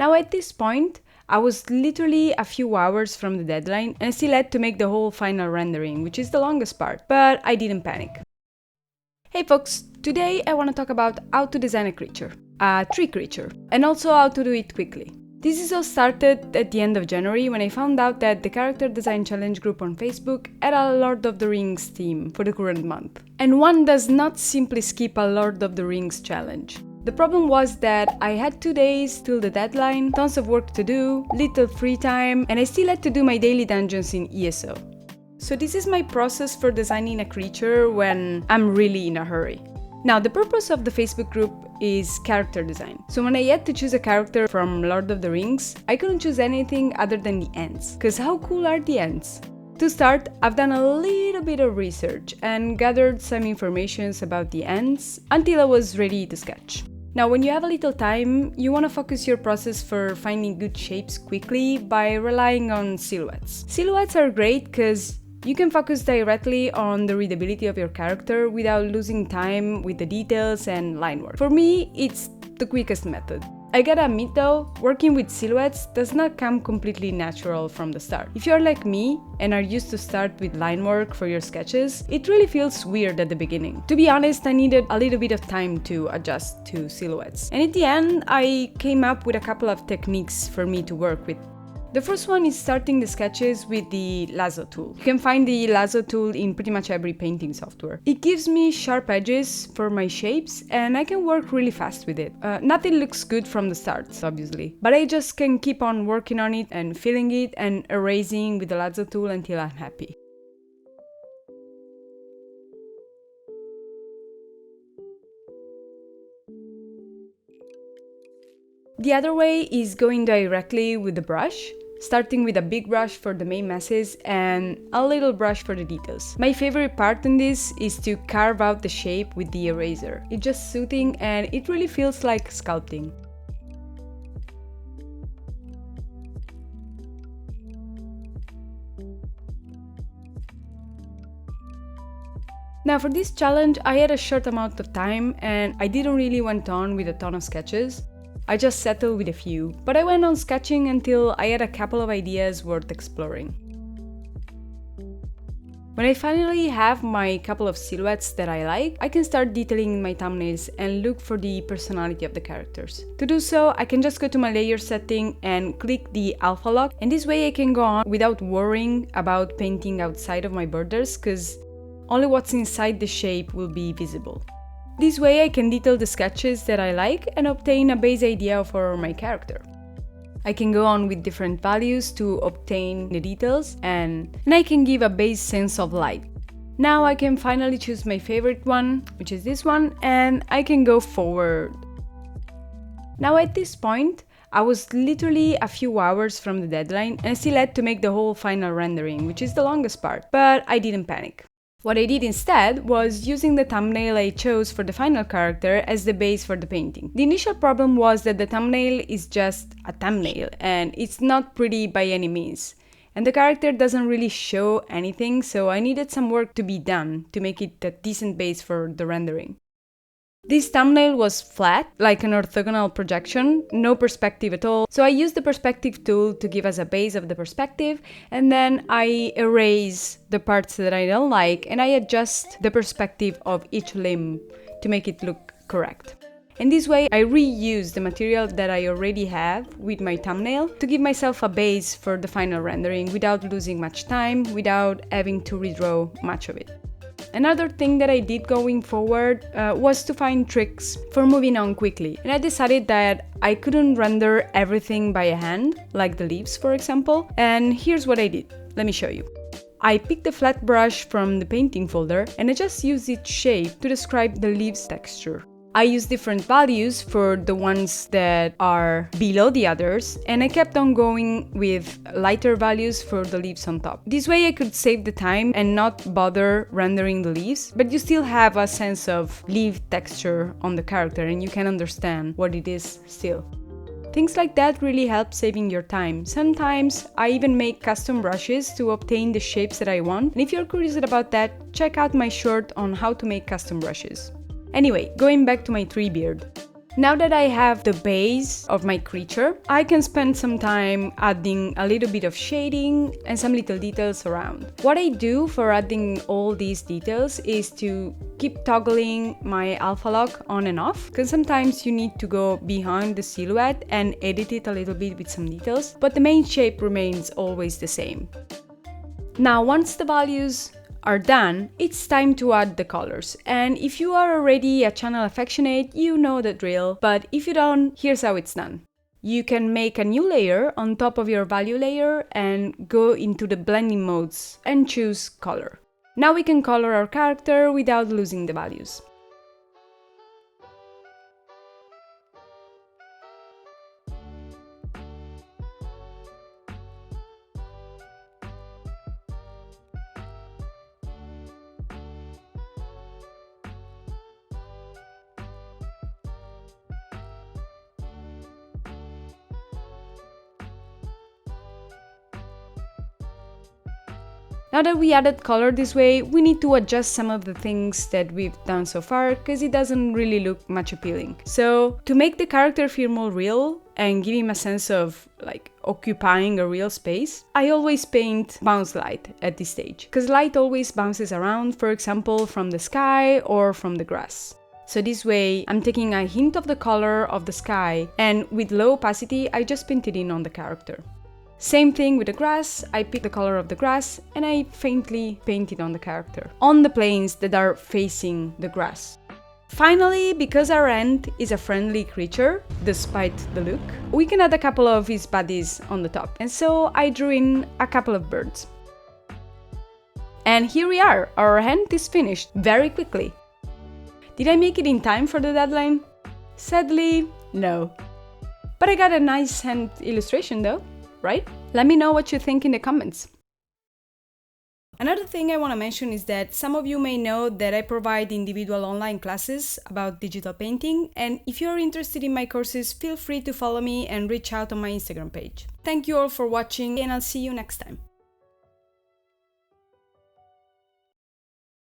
Now at this point, I was literally a few hours from the deadline and I still had to make the whole final rendering, which is the longest part, but I didn't panic. Hey folks, today I want to talk about how to design a creature, a tree creature, and also how to do it quickly. This is all started at the end of January when I found out that the Character Design Challenge group on Facebook had a Lord of the Rings theme for the current month. And one does not simply skip a Lord of the Rings challenge. The problem was that I had 2 days till the deadline, tons of work to do, little free time, and I still had to do my daily dungeons in ESO. So this is my process for designing a creature when I'm really in a hurry. Now, the purpose of the Facebook group is character design. So when I had to choose a character from Lord of the Rings, I couldn't choose anything other than the Ents. Cause how cool are the Ents? To start, I've done a little bit of research and gathered some information about the Ents until I was ready to sketch. Now, when you have a little time, you want to focus your process for finding good shapes quickly by relying on silhouettes. Silhouettes are great because you can focus directly on the readability of your character without losing time with the details and line work. For me, it's the quickest method. I gotta admit though, working with silhouettes does not come completely natural from the start. If you're like me and are used to start with line work for your sketches, it really feels weird at the beginning. To be honest, I needed a little bit of time to adjust to silhouettes. And at the end, I came up with a couple of techniques for me to work with. The first one is starting the sketches with the lasso tool. You can find the lasso tool in pretty much every painting software. It gives me sharp edges for my shapes and I can work really fast with it. Nothing looks good from the start, obviously, but I just can keep on working on it and filling it and erasing with the lasso tool until I'm happy. The other way is going directly with the brush, starting with a big brush for the main masses and a little brush for the details. My favorite part in this is to carve out the shape with the eraser. It's just soothing and it really feels like sculpting. Now for this challenge I had a short amount of time and I didn't really went on with a ton of sketches. I just settled with a few, but I went on sketching until I had a couple of ideas worth exploring. When I finally have my couple of silhouettes that I like, I can start detailing my thumbnails and look for the personality of the characters. To do so, I can just go to my layer setting and click the alpha lock, and this way I can go on without worrying about painting outside of my borders, because only what's inside the shape will be visible. This way I can detail the sketches that I like and obtain a base idea for my character. I can go on with different values to obtain the details and I can give a base sense of light. Now I can finally choose my favorite one, which is this one, and I can go forward. Now at this point, I was literally a few hours from the deadline and I still had to make the whole final rendering, which is the longest part, but I didn't panic. What I did instead was using the thumbnail I chose for the final character as the base for the painting. The initial problem was that the thumbnail is just a thumbnail and it's not pretty by any means. And the character doesn't really show anything, so I needed some work to be done to make it a decent base for the rendering. This thumbnail was flat, like an orthogonal projection, no perspective at all, so I used the perspective tool to give us a base of the perspective, and then I erase the parts that I don't like and I adjust the perspective of each limb to make it look correct. In this way, I reuse the material that I already have with my thumbnail to give myself a base for the final rendering without losing much time, without having to redraw much of it. Another thing that I did going forward was to find tricks for moving on quickly, and I decided that I couldn't render everything by hand, like the leaves for example, and here's what I did. Let me show you. I picked the flat brush from the painting folder and I just used its shape to describe the leaves texture. I used different values for the ones that are below the others, and I kept on going with lighter values for the leaves on top. This way I could save the time and not bother rendering the leaves, but you still have a sense of leaf texture on the character and you can understand what it is still. Things like that really help saving your time. Sometimes I even make custom brushes to obtain the shapes that I want, and if you're curious about that, check out my short on how to make custom brushes. Anyway, going back to my tree beard. Now that I have the base of my creature, I can spend some time adding a little bit of shading and some little details around. What I do for adding all these details is to keep toggling my alpha lock on and off, because sometimes you need to go behind the silhouette and edit it a little bit with some details, but the main shape remains always the same. Now, once the values are done, it's time to add the colors. And if you are already a channel affectionate, you know the drill, but if you don't, here's how it's done. You can make a new layer on top of your value layer and go into the blending modes and choose color. Now we can color our character without losing the values. Now that we added color this way, we need to adjust some of the things that we've done so far, because it doesn't really look much appealing. So to make the character feel more real and give him a sense of like occupying a real space, I always paint bounce light at this stage, because light always bounces around, for example, from the sky or from the grass. So this way, I'm taking a hint of the color of the sky, and with low opacity, I just paint it in on the character. Same thing with the grass, I pick the color of the grass and I faintly paint it on the character, on the planes that are facing the grass. Finally, because our ant is a friendly creature, despite the look, we can add a couple of his buddies on the top. And so I drew in a couple of birds. And here we are, our ant is finished very quickly. Did I make it in time for the deadline? Sadly, no. But I got a nice ant illustration though. Right? Let me know what you think in the comments. Another thing I want to mention is that some of you may know that I provide individual online classes about digital painting, and if you're interested in my courses, feel free to follow me and reach out on my Instagram page. Thank you all for watching, and I'll see you next time.